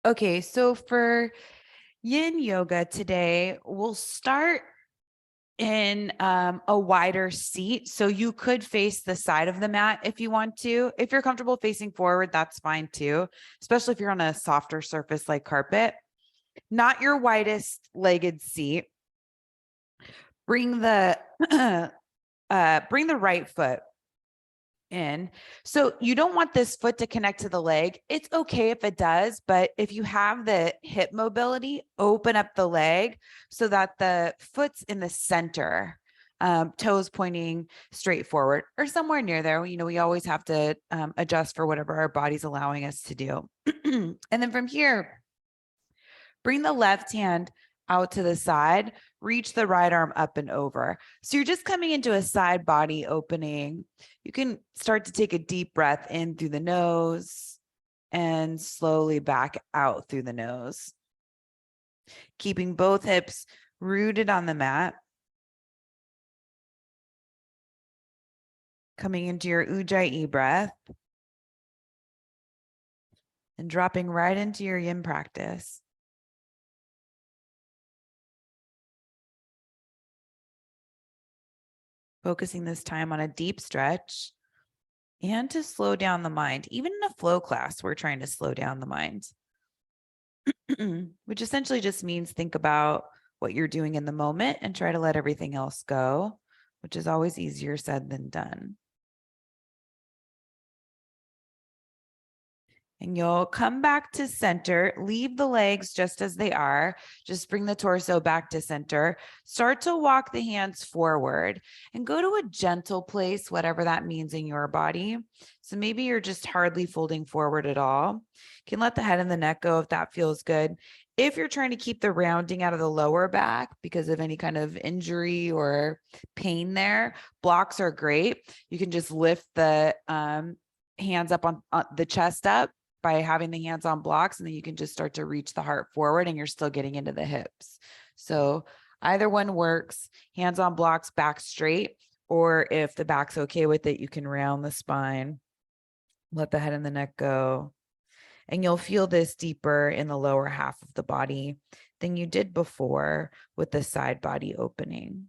Okay, so for yin yoga today, we'll start in a wider seat. So you could face the side of the mat if you want to. If you're comfortable facing forward, that's fine too, especially if you're on a softer surface like carpet. Not your widest legged seat. Bring the bring the right foot in. So you don't want this foot to connect to the leg. It's okay if it does, but if you have the hip mobility, open up the leg so that the foot's in the center, toes pointing straight forward or somewhere near there. You know, we always have to adjust for whatever our body's allowing us to do. And then from here, bring the left hand out to the side, reach the right arm up and over. So you're just coming into a side body opening. You can start to take a deep breath in through the nose and slowly back out through the nose. Keeping both hips rooted on the mat. Coming into your Ujjayi breath and dropping right into your yin practice. Focusing this time on a deep stretch and to slow down the mind. Even in a flow class, we're trying to slow down the mind, which essentially just means think about what you're doing in the moment and try to let everything else go, which is always easier said than done. And you'll come back to center, leave the legs just as they are, just bring the torso back to center, start to walk the hands forward and go to a gentle place, whatever that means in your body. So maybe you're just hardly folding forward at all. You can let the head and the neck go if that feels good. If you're trying to keep the rounding out of the lower back because of any kind of injury or pain there, blocks are great. You can just lift the hands up on the chest up by having the hands on blocks, and then you can just start to reach the heart forward and you're still getting into the hips. So either one works, hands on blocks, back straight, or if the back's okay with it, you can round the spine, let the head and the neck go. And you'll feel this deeper in the lower half of the body than you did before with the side body opening.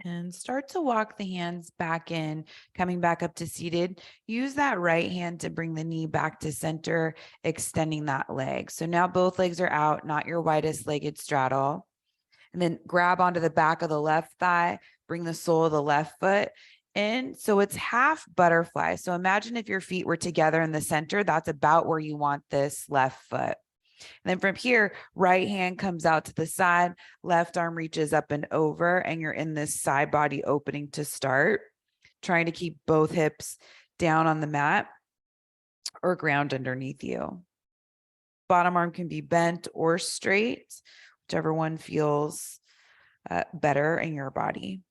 And start to walk the hands back in, coming back up to seated. Use that right hand to bring the knee back to center, extending that leg. So now both legs are out, not your widest legged straddle. And then grab onto the back of the left thigh, bring the sole of the left foot in. So it's half butterfly. So imagine if your feet were together in the center, that's about where you want this left foot. And then from here, right hand comes out to the side, left arm reaches up and over, and you're in this side body opening to start, trying to keep both hips down on the mat or ground underneath you. Bottom arm can be bent or straight, whichever one feels better in your body.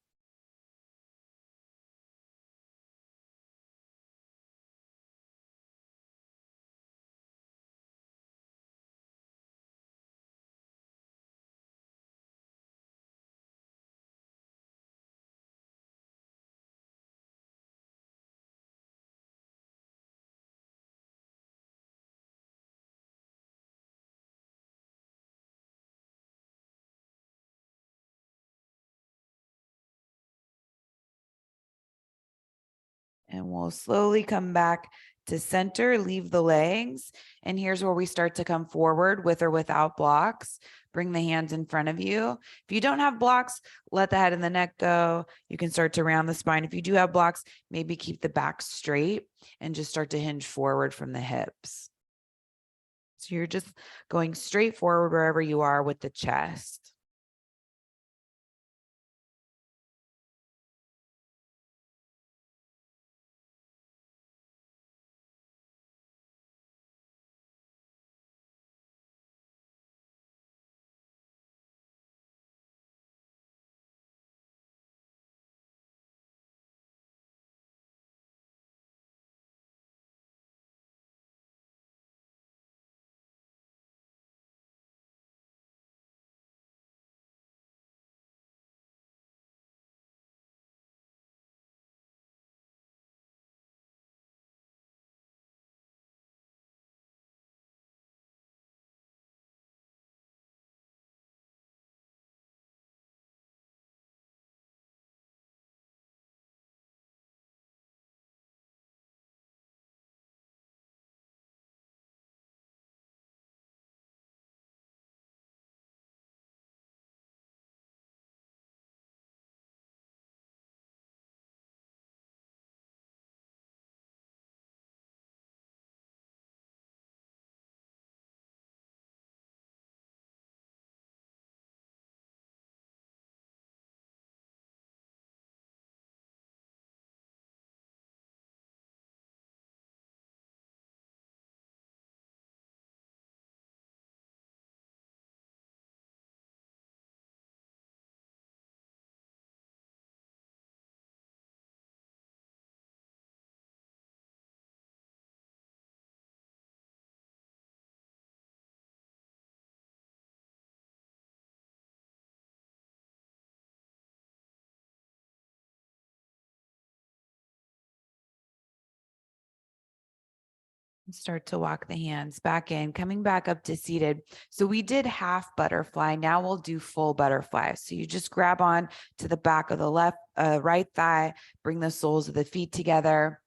And we'll slowly come back to center, leave the legs. And here's where we start to come forward with or without blocks. Bring the hands in front of you. If you don't have blocks, let the head and the neck go. You can start to round the spine. If you do have blocks, maybe keep the back straight and just start to hinge forward from the hips. So you're just going straight forward wherever you are with the chest. Start to walk the hands back in, coming back up to seated. So we did half butterfly. Now we'll do full butterfly. So you just grab on to the back of the right thigh, bring the soles of the feet together,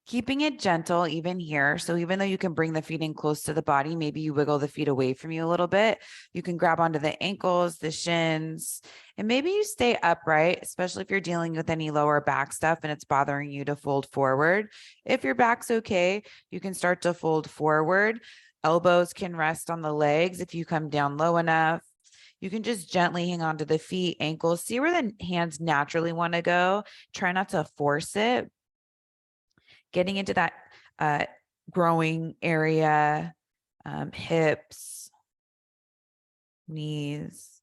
keeping it gentle even here. So even though you can bring the feet in close to the body, maybe you wiggle the feet away from you a little bit. You can grab onto the ankles, the shins, and maybe you stay upright, especially if you're dealing with any lower back stuff and it's bothering you to fold forward. If your back's okay, you can start to fold forward. Elbows can rest on the legs if you come down low enough. You can just gently hang on to the feet, ankles, see where the hands naturally want to go. Try not to force it. Getting into that growing area, hips, knees.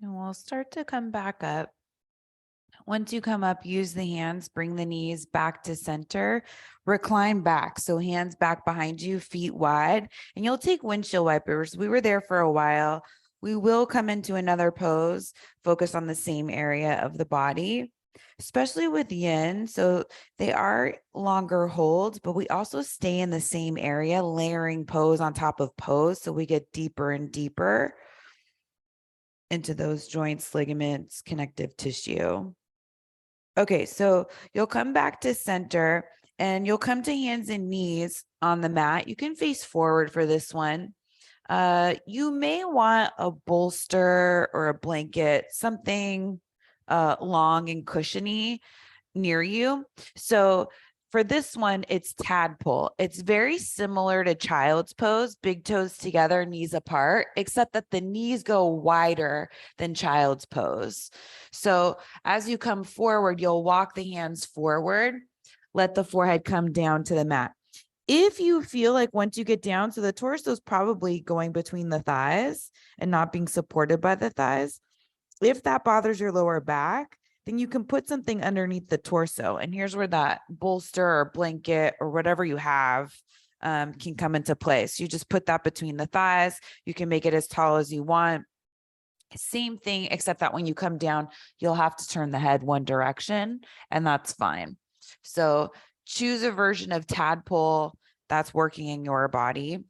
And we'll start to come back up. Once you come up, use the hands, bring the knees back to center, recline back. So hands back behind you, feet wide, and you'll take windshield wipers. We were there for a while. We will come into another pose, focus on the same area of the body, especially with yin. So they are longer holds, but we also stay in the same area, layering pose on top of pose. So we get deeper and deeper into those joints, ligaments, connective tissue. Okay, so you'll come back to center and you'll come to hands and knees on the mat. You can face forward for this one. You may want a bolster or a blanket, something long and cushiony near you. So for this one, it's tadpole. It's very similar to child's pose, big toes together, knees apart, except that the knees go wider than child's pose. So as you come forward, you'll walk the hands forward, let the forehead come down to the mat. If you feel like once you get down, so the torso is probably going between the thighs and not being supported by the thighs. If that bothers your lower back, then you can put something underneath the torso. And here's where that bolster or blanket or whatever you have can come into place. You just put that between the thighs. You can make it as tall as you want. Same thing, except that when you come down, you'll have to turn the head one direction, and that's fine. So choose a version of tadpole that's working in your body.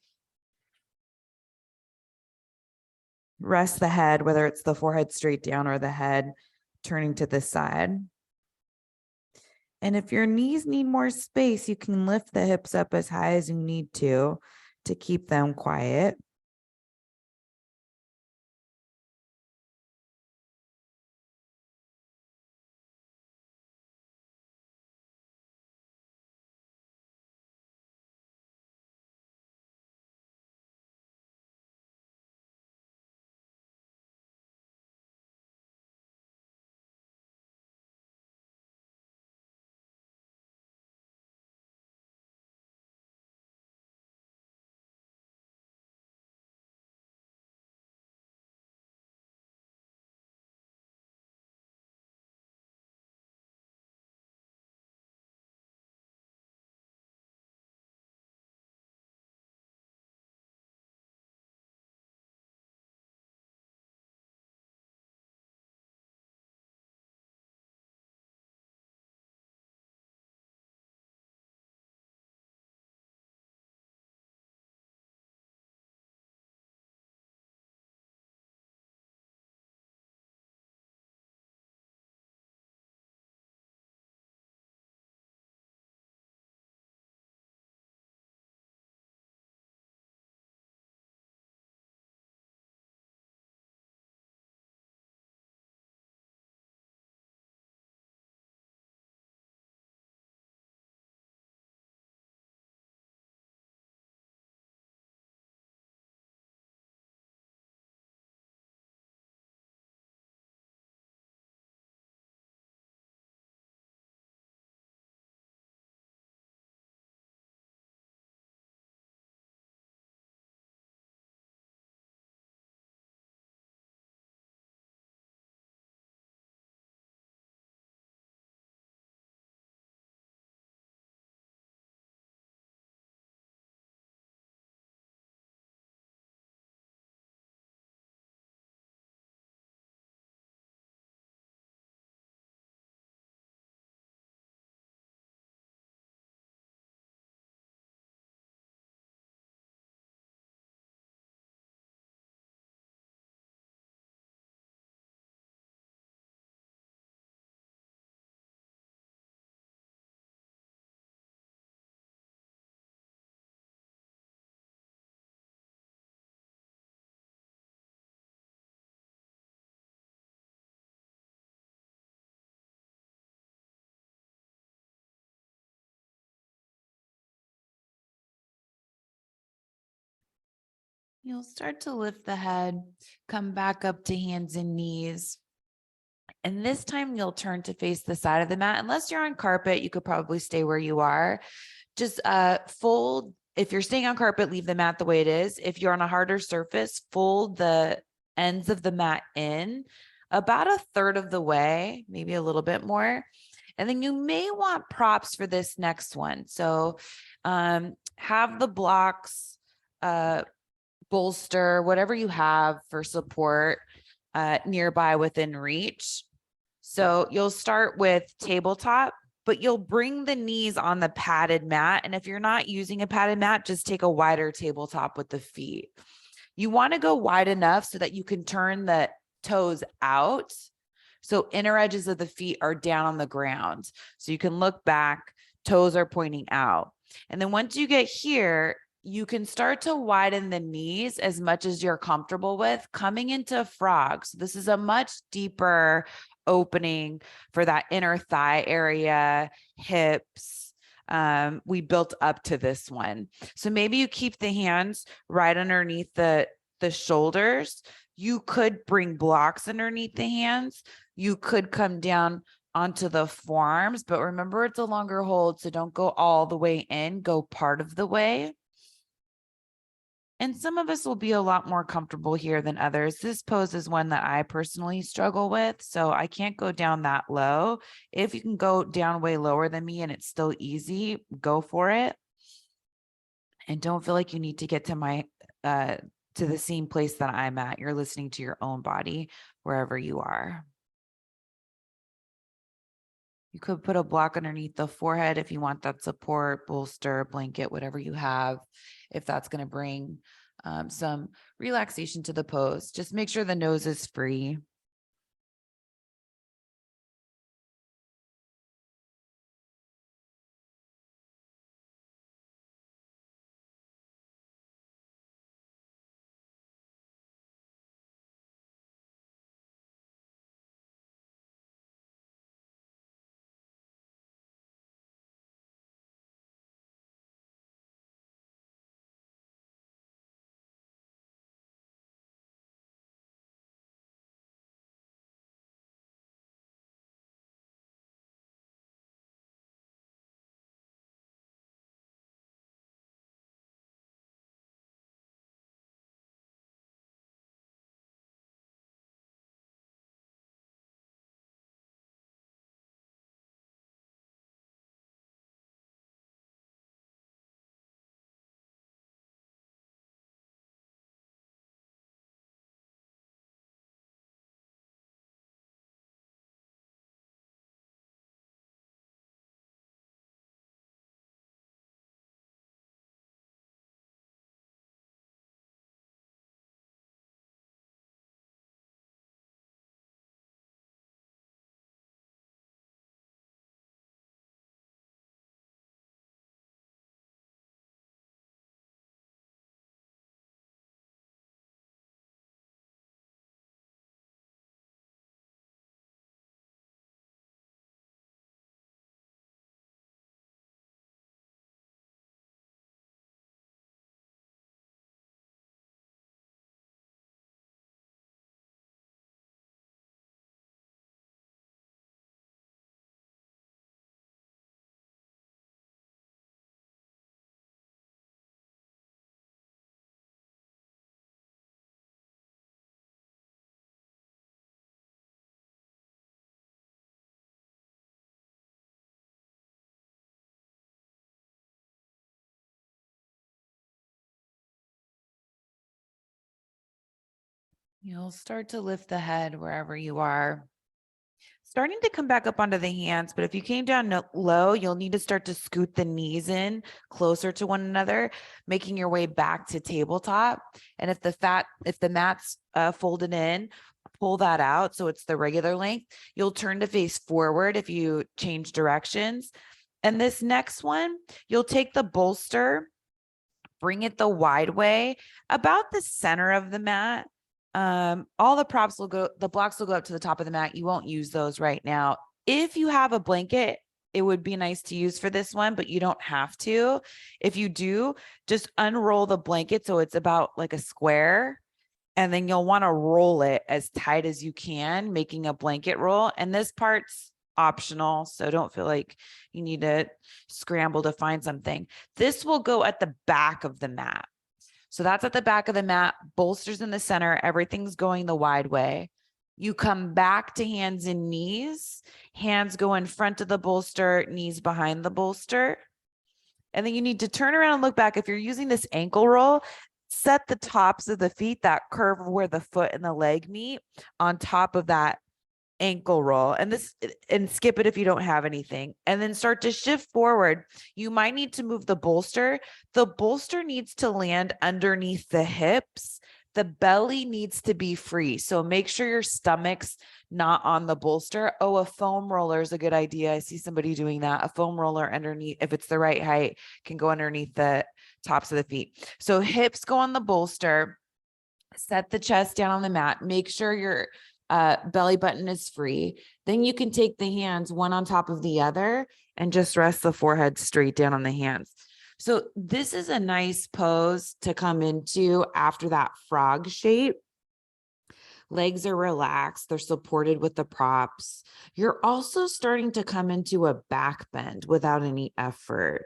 Rest the head, whether it's the forehead straight down or the head turning to the side. And if your knees need more space, you can lift the hips up as high as you need to keep them quiet. You'll start to lift the head, come back up to hands and knees. And this time you'll turn to face the side of the mat. Unless you're on carpet, you could probably stay where you are. Just fold. If you're staying on carpet, leave the mat the way it is. If you're on a harder surface, fold the ends of the mat in about a third of the way, maybe a little bit more. And then you may want props for this next one. So have the blocks, bolster, whatever you have for support nearby within reach. So you'll start with tabletop, but you'll bring the knees on the padded mat. And if you're not using a padded mat, just take a wider tabletop with the feet. You want to go wide enough so that you can turn the toes out. So inner edges of the feet are down on the ground. So you can look back, toes are pointing out. And then once you get here, you can start to widen the knees as much as you're comfortable with, coming into frog. So this is a much deeper opening for that inner thigh area, hips. We built up to this one. So maybe you keep the hands right underneath the shoulders. You could bring blocks underneath the hands. You could come down onto the forearms, but remember it's a longer hold, so don't go all the way in, go part of the way. And some of us will be a lot more comfortable here than others. This pose is one that I personally struggle with, so I can't go down that low. If you can go down way lower than me and it's still easy, go for it. And don't feel like you need to get to my to the same place that I'm at. You're listening to your own body wherever you are. You could put a block underneath the forehead if you want that support, bolster, blanket, whatever you have, if that's going to bring some relaxation to the pose. Just make sure the nose is free. You'll start to lift the head wherever you are. Starting to come back up onto the hands, but if you came down low, you'll need to start to scoot the knees in closer to one another, making your way back to tabletop. And if the mat's folded in, pull that out so it's the regular length. You'll turn to face forward if you change directions. And this next one, you'll take the bolster, bring it the wide way, about the center of the mat. All the blocks will go up to the top of the mat. You won't use those right now. If you have a blanket, it would be nice to use for this one, but you don't have to. If you do, just unroll the blanket so it's about like a square, and then you'll want to roll it as tight as you can, making a blanket roll. And this part's optional, so don't feel like you need to scramble to find something. This will go at the back of the mat. So that's at the back of the mat, bolsters in the center, everything's going the wide way. You come back to hands and knees, hands go in front of the bolster, knees behind the bolster. And then you need to turn around and look back. If you're using this ankle roll, set the tops of the feet, that curve where the foot and the leg meet, on top of that ankle roll, and skip it if you don't have anything, and then start to shift forward. You might need to move the bolster. The bolster needs to land underneath the hips. The belly needs to be free. So make sure your stomach's not on the bolster. Oh, a foam roller is a good idea. I see somebody doing that. A foam roller underneath, if it's the right height, can go underneath the tops of the feet. So hips go on the bolster. Set the chest down on the mat. Make sure your belly button is free. Then you can take the hands one on top of the other and just rest the forehead straight down on the hands. So this is a nice pose to come into after that frog shape. Legs are relaxed. They're supported with the props. You're also starting to come into a back bend without any effort.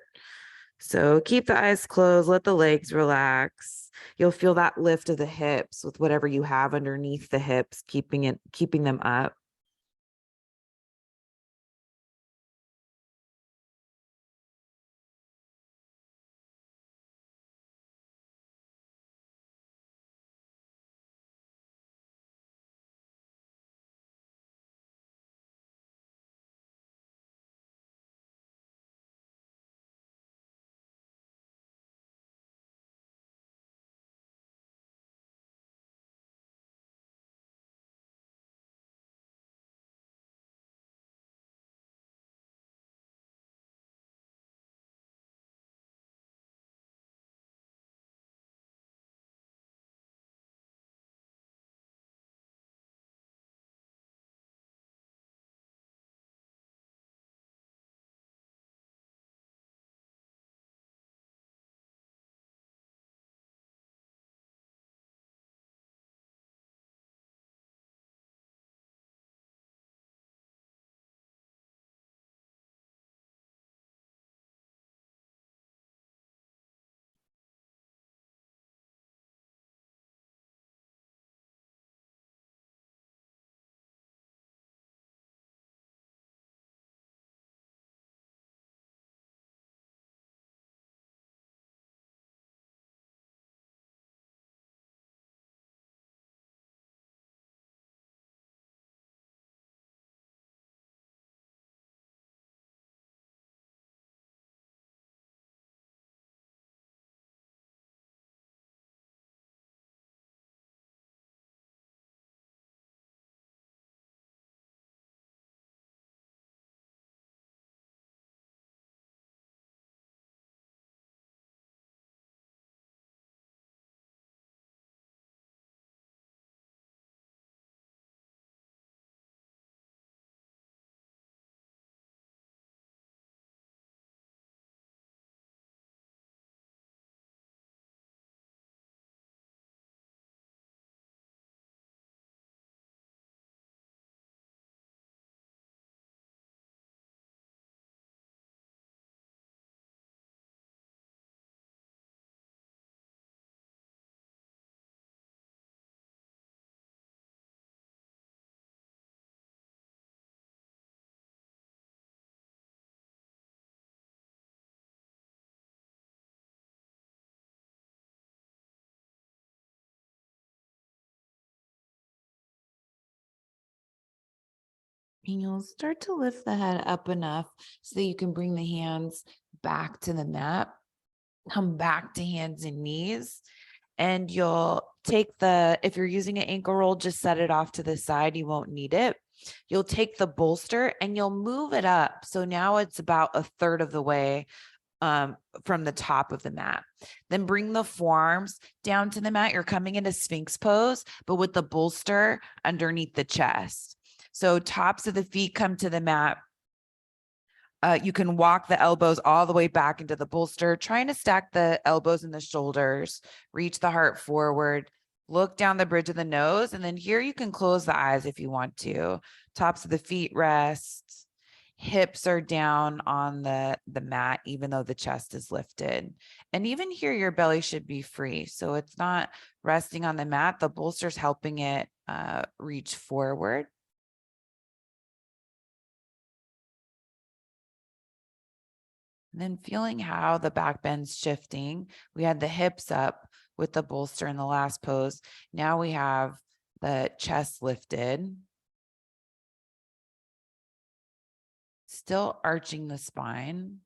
So keep the eyes closed, let the legs relax. You'll feel that lift of the hips with whatever you have underneath the hips, keeping them up. And you'll start to lift the head up enough so that you can bring the hands back to the mat. Come back to hands and knees. And you'll take if you're using an ankle roll, just set it off to the side. You won't need it. You'll take the bolster and you'll move it up. So now it's about a third of the way from the top of the mat. Then bring the forearms down to the mat. You're coming into Sphinx pose, but with the bolster underneath the chest. So tops of the feet come to the mat. You can walk the elbows all the way back into the bolster, trying to stack the elbows and the shoulders, reach the heart forward, look down the bridge of the nose. And then here you can close the eyes if you want to. Tops of the feet rest. hips are down on the mat, even though the chest is lifted. And even here, your belly should be free. So it's not resting on the mat. The bolster's helping it reach forward. And then feeling how the back bend's shifting. We had the hips up with the bolster in the last pose. Now we have the chest lifted. Still arching the spine.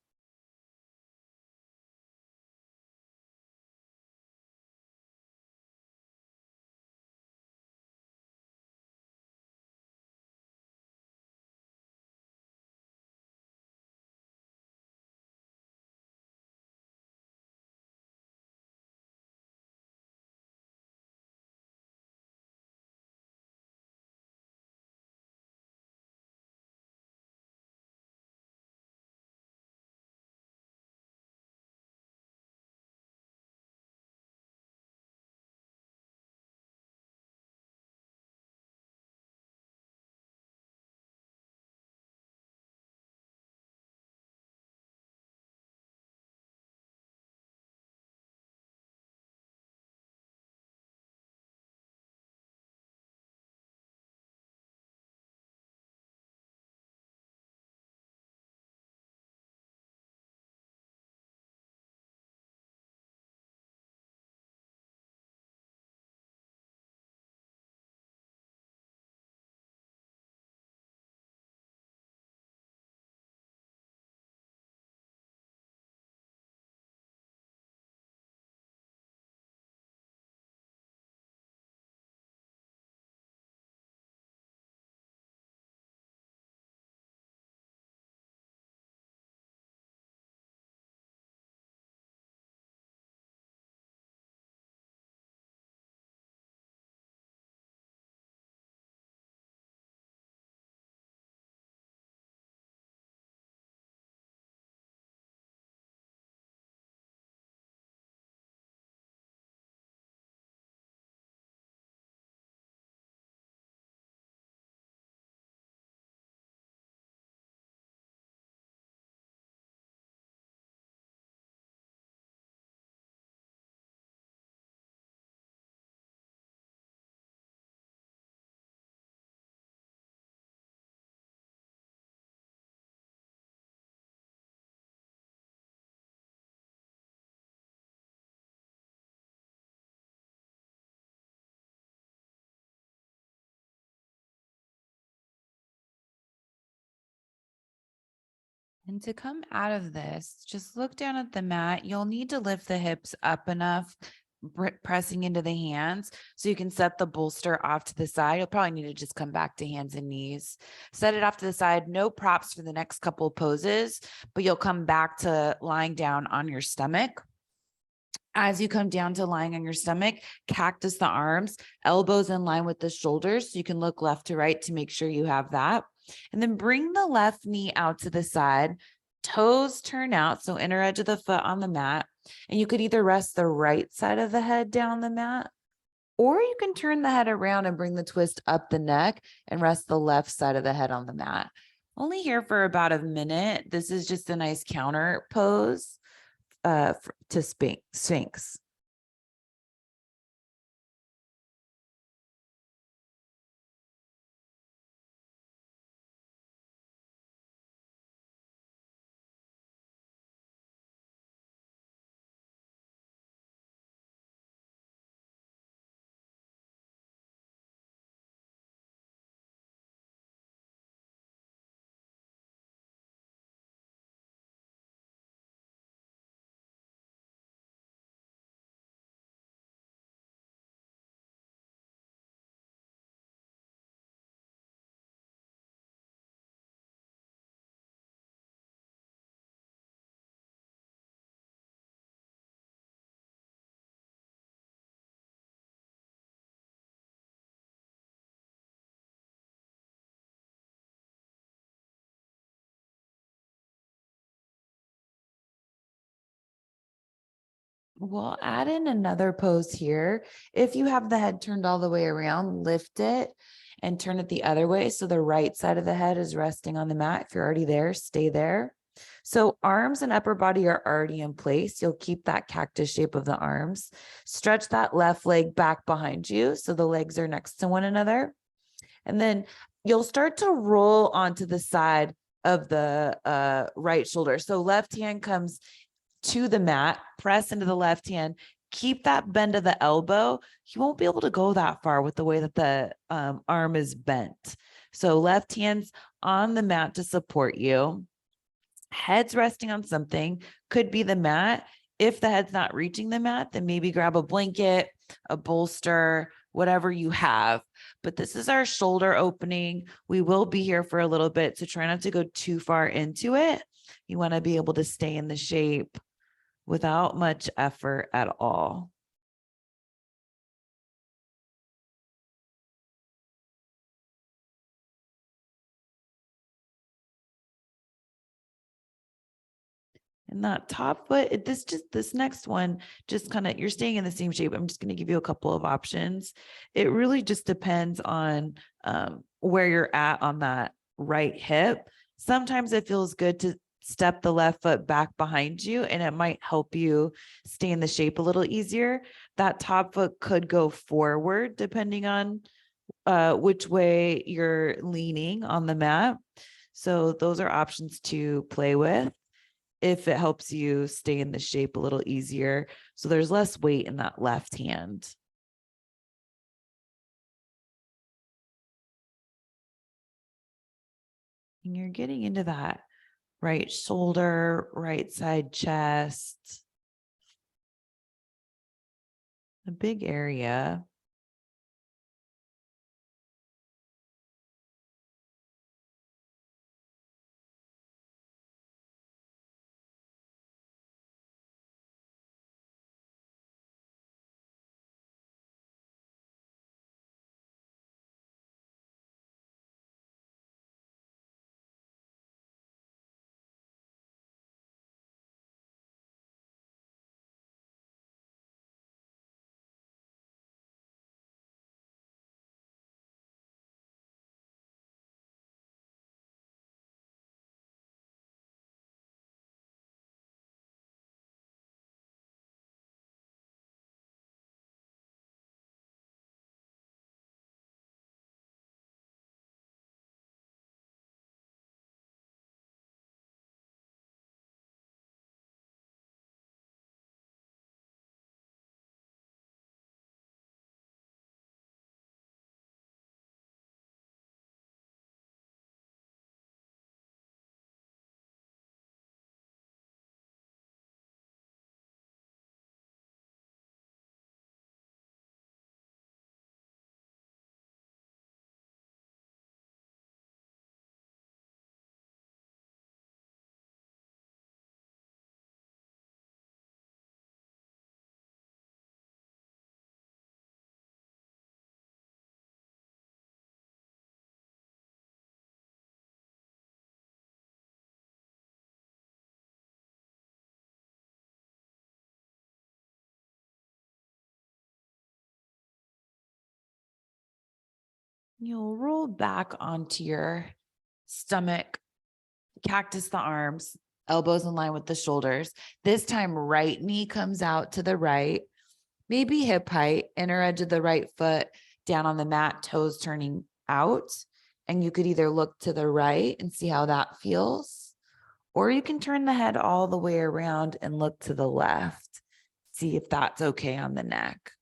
And to come out of this, just look down at the mat. You'll need to lift the hips up enough, pressing into the hands so you can set the bolster off to the side. You'll probably need to just come back to hands and knees. Set it off to the side. No props for the next couple of poses, but you'll come back to lying down on your stomach. As you come down to lying on your stomach, cactus the arms, elbows in line with the shoulders. So you can look left to right to make sure you have that. And then bring the left knee out to the side, toes turn out. So inner edge of the foot on the mat. And you could either rest the right side of the head down the mat, or you can turn the head around and bring the twist up the neck and rest the left side of the head on the mat. Only here for about a minute. This is just a nice counter pose to Sphinx. We'll add in another pose here. If you have the head turned all the way around, lift it and turn it the other way. So the right side of the head is resting on the mat. If you're already there, stay there. So arms and upper body are already in place. You'll keep that cactus shape of the arms. Stretch that left leg back behind you so the legs are next to one another. And then you'll start to roll onto the side of the right shoulder. So left hand comes to the mat, press into the left hand, keep that bend of the elbow. You won't be able to go that far with the way that the arm is bent. So left hand's on the mat to support you. Head's resting on something, could be the mat. If the head's not reaching the mat, then maybe grab a blanket, a bolster, whatever you have. But this is our shoulder opening. We will be here for a little bit, so try not to go too far into it. You want to be able to stay in the shape without much effort at all. And that top foot, this next one, just kind of, you're staying in the same shape. I'm just going to give you a couple of options. It really just depends on where you're at on that right hip. Sometimes it feels good to step the left foot back behind you, and it might help you stay in the shape a little easier. That top foot could go forward depending on which way you're leaning on the mat. So those are options to play with if it helps you stay in the shape a little easier. So there's less weight in that left hand. And you're getting into that right shoulder, right side chest, a big area. You'll roll back onto your stomach, cactus the arms, elbows in line with the shoulders. This time, right knee comes out to the right, maybe hip height, inner edge of the right foot down on the mat, toes turning out. And you could either look to the right and see how that feels, or you can turn the head all the way around and look to the left. See if that's okay on the neck.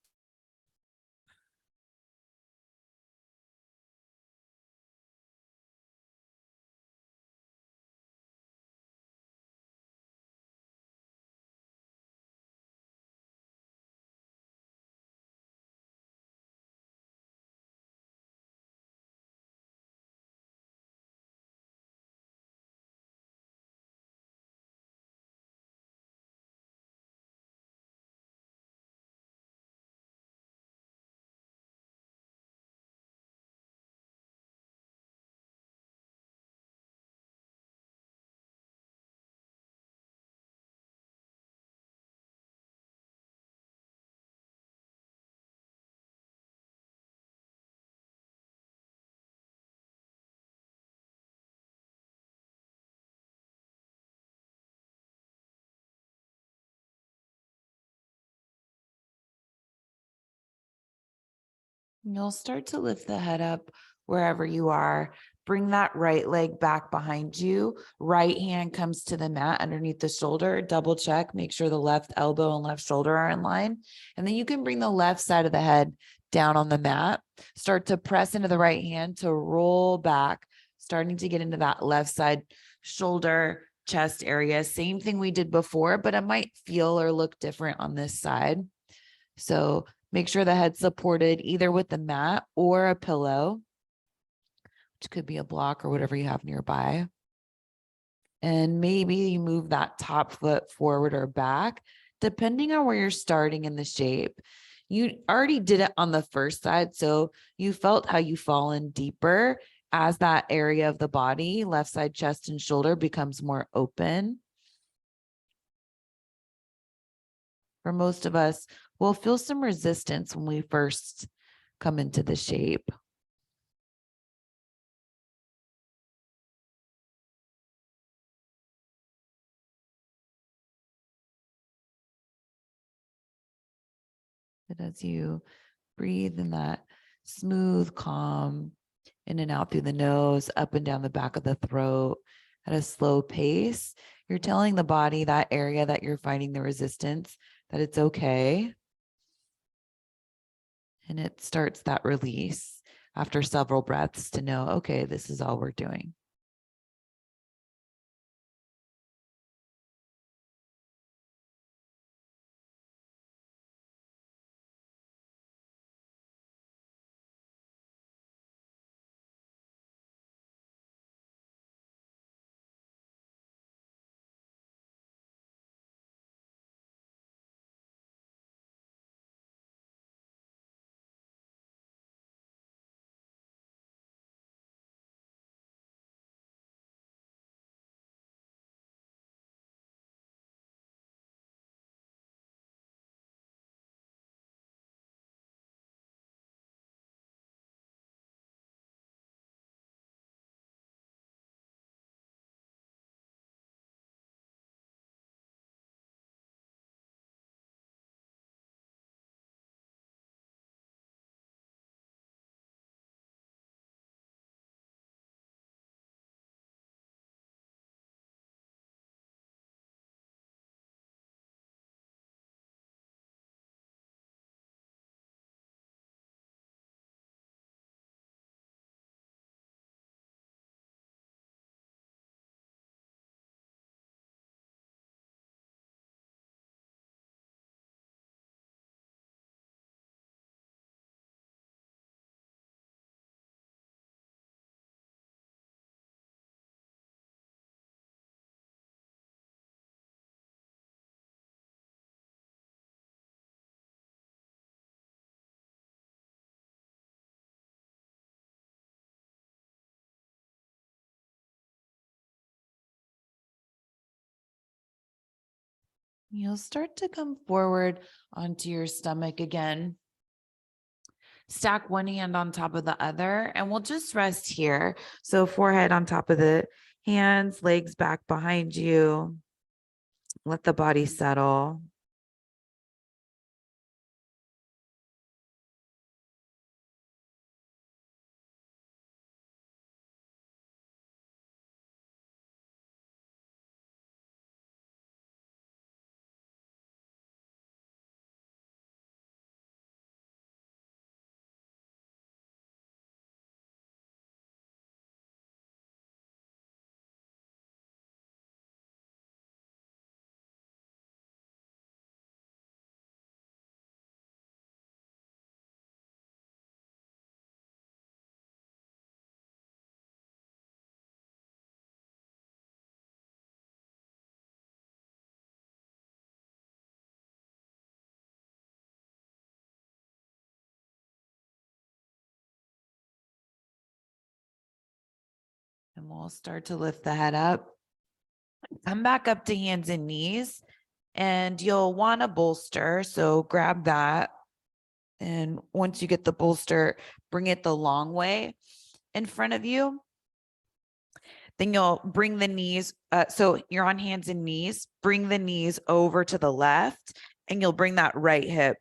You'll start to lift the head up wherever you are. Bring that right leg back behind you. Right hand comes to the mat underneath the shoulder. Double check, make sure the left elbow and left shoulder are in line. And then you can bring the left side of the head down on the mat. Start to press into the right hand to roll back, starting to get into that left side shoulder, chest area. Same thing we did before, but it might feel or look different on this side. So make sure the head's supported either with the mat or a pillow, which could be a block or whatever you have nearby. And maybe you move that top foot forward or back, depending on where you're starting in the shape. You already did it on the first side, so you felt how you fall in deeper as that area of the body, left side chest and shoulder, becomes more open. For most of us, we'll feel some resistance when we first come into the shape. But as you breathe in that smooth, calm, in and out through the nose, up and down the back of the throat at a slow pace, you're telling the body, that area that you're finding the resistance, that it's okay. And it starts that release after several breaths to know, okay, this is all we're doing. You'll start to come forward onto your stomach again. Stack one hand on top of the other, and we'll just rest here. So forehead on top of the hands, legs back behind you. Let the body settle. And we'll start to lift the head up. Come back up to hands and knees, and you'll want a bolster. So grab that. And once you get the bolster, bring it the long way in front of you. Then you'll bring the knees. So you're on hands and knees, bring the knees over to the left, and you'll bring that right hip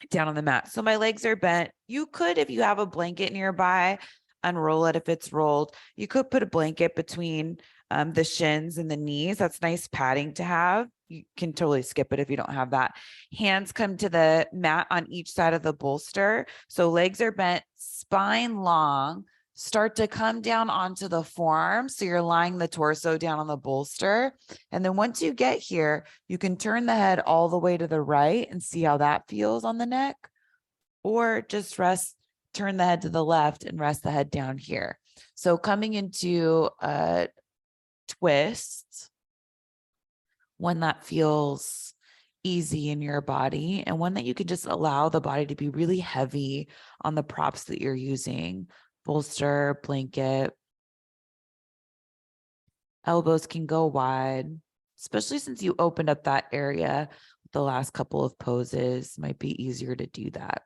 down on the mat. So my legs are bent. You could, if you have a blanket nearby, unroll it if it's rolled. You could put a blanket between the shins and the knees. That's nice padding to have. You can totally skip it if you don't have that. Hands come to the mat on each side of the bolster. So legs are bent, spine long. Start to come down onto the forearm. So you're lying the torso down on the bolster. And then once you get here, you can turn the head all the way to the right and see how that feels on the neck, or just turn the head to the left and rest the head down here. So coming into a twist, one that feels easy in your body and one that you can just allow the body to be really heavy on the props that you're using, bolster, blanket. Elbows can go wide, especially since you opened up that area with the last couple of poses. Might be easier to do that.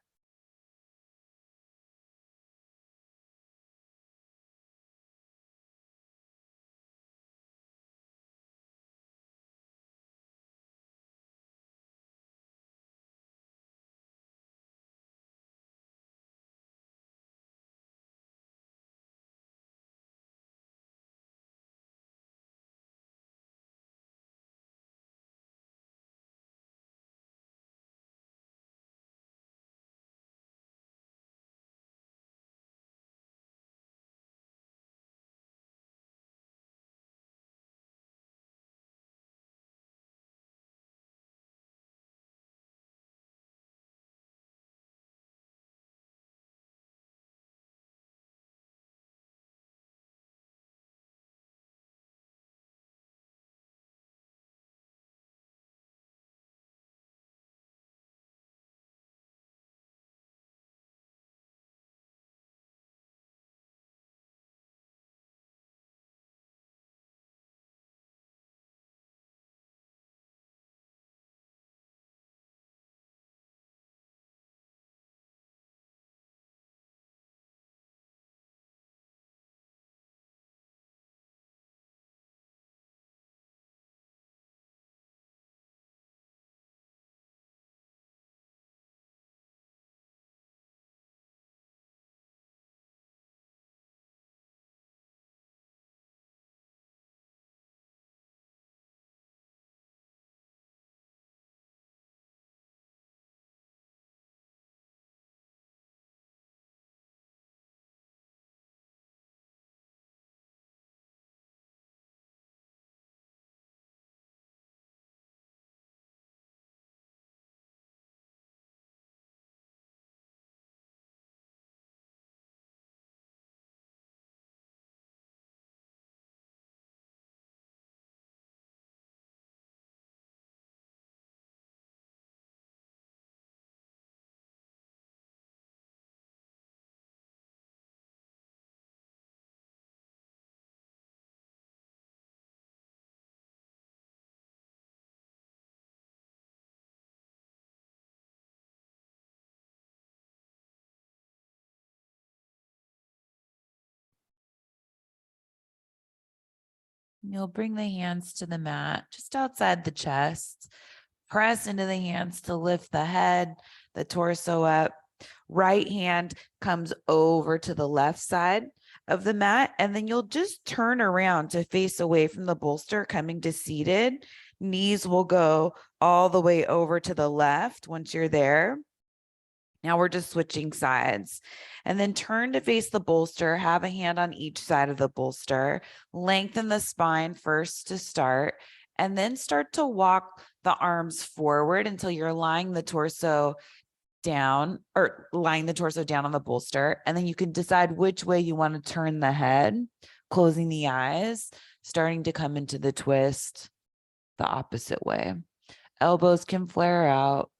You'll bring the hands to the mat just outside the chest. Press into the hands to lift the head, the torso up. Right hand comes over to the left side of the mat, and then you'll just turn around to face away from the bolster, coming to seated. Knees will go all the way over to the left once you're there. Now we're just switching sides, and then turn to face the bolster. Have a hand on each side of the bolster. Lengthen the spine first to start, and then start to walk the arms forward until you're lying the torso down on the bolster. And then you can decide which way you want to turn the head, closing the eyes, starting to come into the twist the opposite way. Elbows can flare out.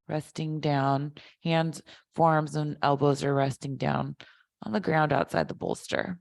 Resting down, hands, forearms, and elbows are resting down on the ground outside the bolster.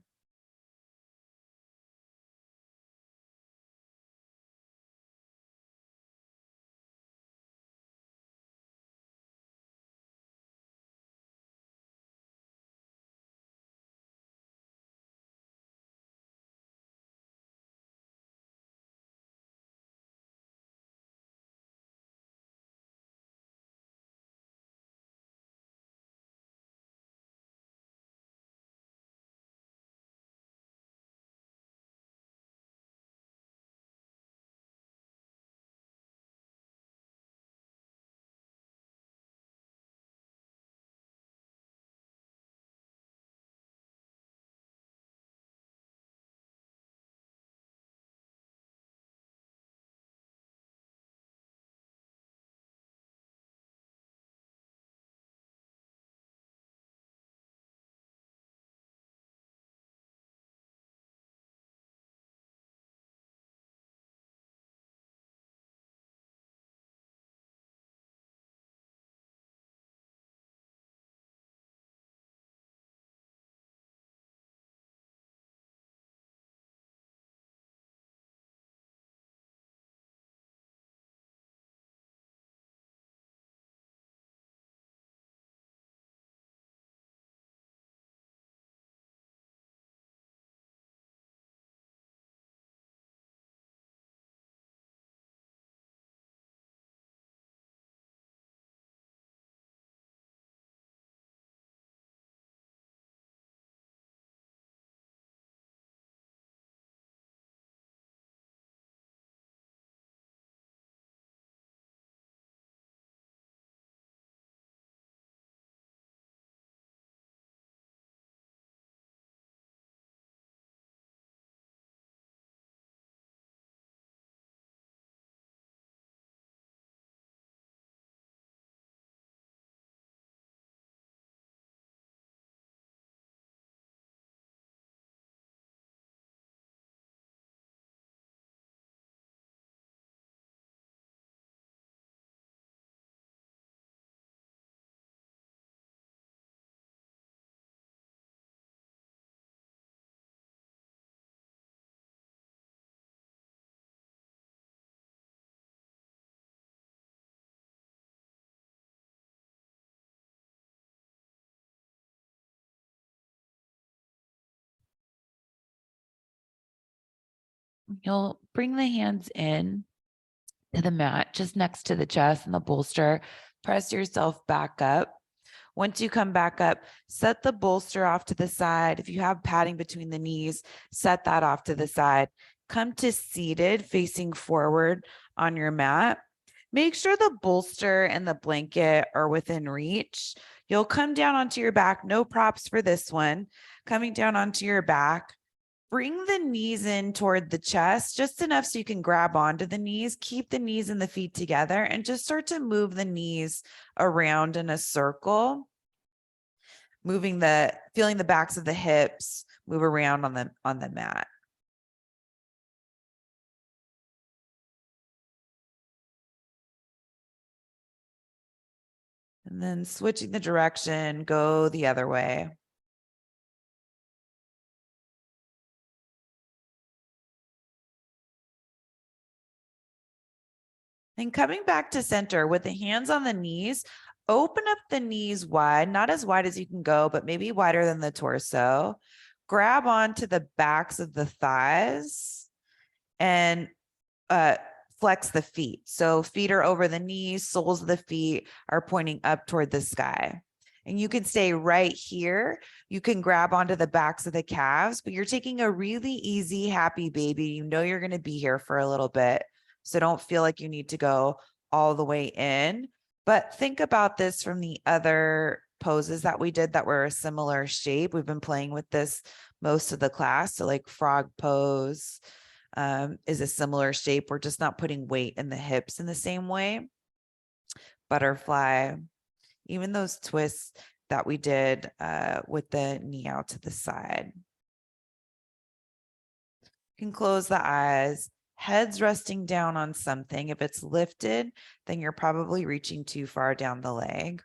You'll bring the hands in to the mat, just next to the chest and the bolster. Press yourself back up. Once you come back up, set the bolster off to the side. If you have padding between the knees, set that off to the side. Come to seated, facing forward on your mat. Make sure the bolster and the blanket are within reach. You'll come down onto your back. No props for this one. Coming down onto your back. Bring the knees in toward the chest, just enough so you can grab onto the knees. Keep the knees and the feet together and just start to move the knees around in a circle. Feeling the backs of the hips move around on the mat. And then switching the direction, go the other way. And coming back to center with the hands on the knees, open up the knees wide, not as wide as you can go, but maybe wider than the torso. Grab onto the backs of the thighs and flex the feet. So feet are over the knees, soles of the feet are pointing up toward the sky. And you can stay right here. You can grab onto the backs of the calves, but you're taking a really easy, happy baby. You know you're going to be here for a little bit. So don't feel like you need to go all the way in. But think about this from the other poses that we did that were a similar shape. We've been playing with this most of the class. So like frog pose, is a similar shape. We're just not putting weight in the hips in the same way. Butterfly, even those twists that we did with the knee out to the side. You can close the eyes, heads resting down on something. If it's lifted, then you're probably reaching too far down the leg.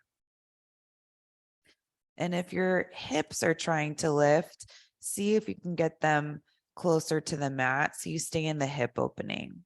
And if your hips are trying to lift, see if you can get them closer to the mat so you stay in the hip opening.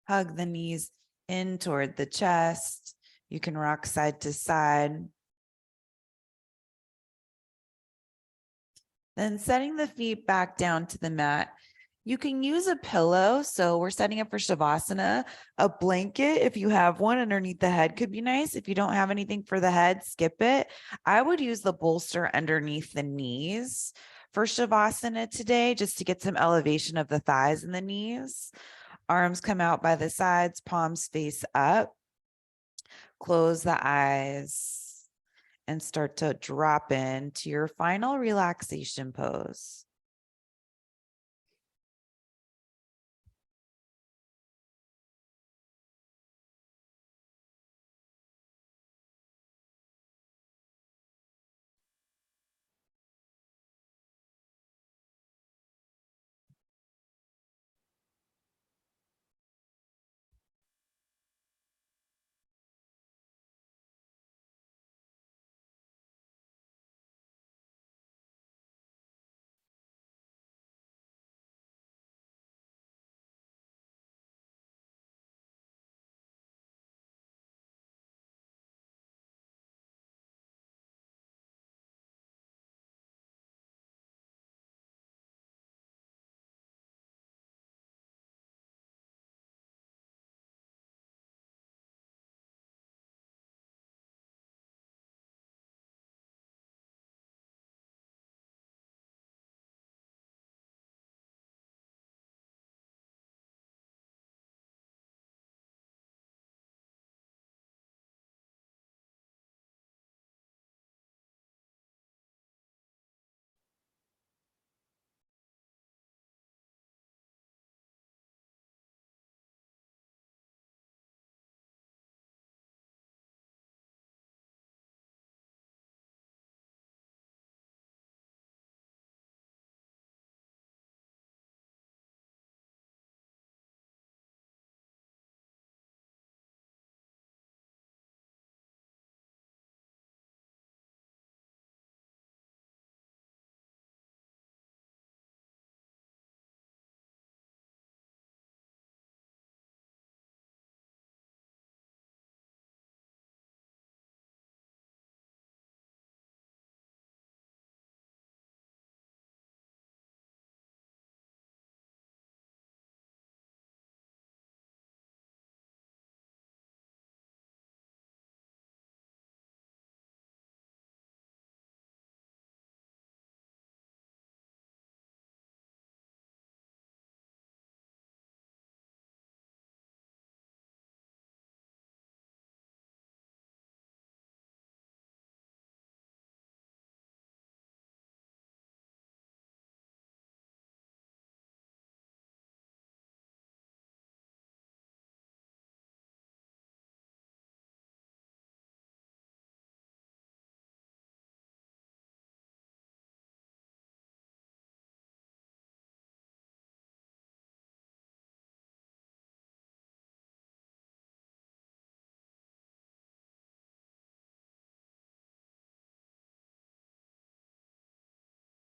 Hug the knees in toward the chest. You can rock side to side. Then setting the feet back down to the mat. You can use a pillow. So we're setting up for Shavasana. A blanket, if you have one underneath the head, could be nice. If you don't have anything for the head, skip it. I would use the bolster underneath the knees for Shavasana today, just to get some elevation of the thighs and the knees. Arms come out by the sides, palms face up. Close the eyes and start to drop into your final relaxation pose.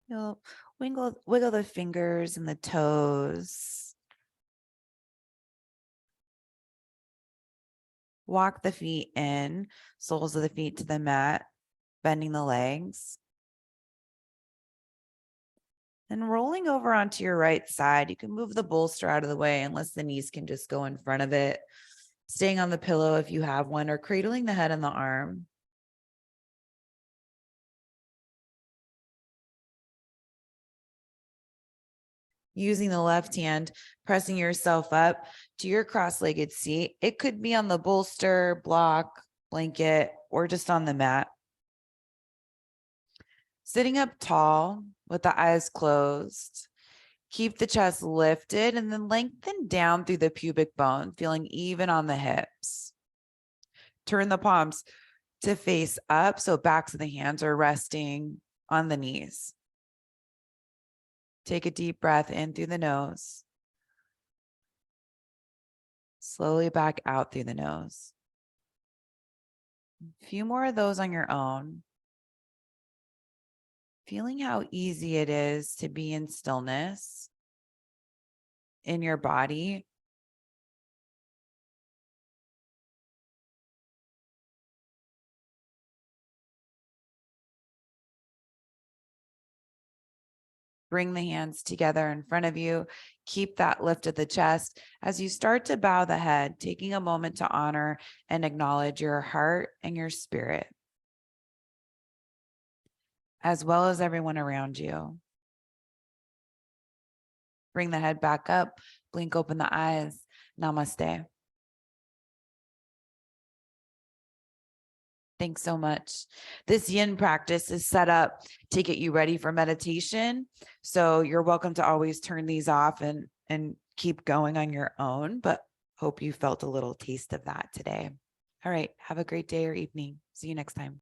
You'll wiggle the fingers and the toes. Walk the feet in, soles of the feet to the mat, bending the legs. Then rolling over onto your right side, you can move the bolster out of the way unless the knees can just go in front of it. Staying on the pillow if you have one, or cradling the head and the arm. Using the left hand, pressing yourself up to your cross-legged seat. It could be on the bolster, block, blanket, or just on the mat. Sitting up tall with the eyes closed. Keep the chest lifted and then lengthen down through the pubic bone, feeling even on the hips. Turn the palms to face up, so backs of the hands are resting on the knees. Take a deep breath in through the nose. Slowly back out through the nose. A few more of those on your own. Feeling how easy it is to be in stillness in your body. Bring the hands together in front of you. Keep that lift of the chest. As you start to bow the head, taking a moment to honor and acknowledge your heart and your spirit, as well as everyone around you. Bring the head back up, blink open the eyes. Namaste. Thanks so much. This yin practice is set up to get you ready for meditation. So you're welcome to always turn these off and keep going on your own, but hope you felt a little taste of that today. All right. Have a great day or evening. See you next time.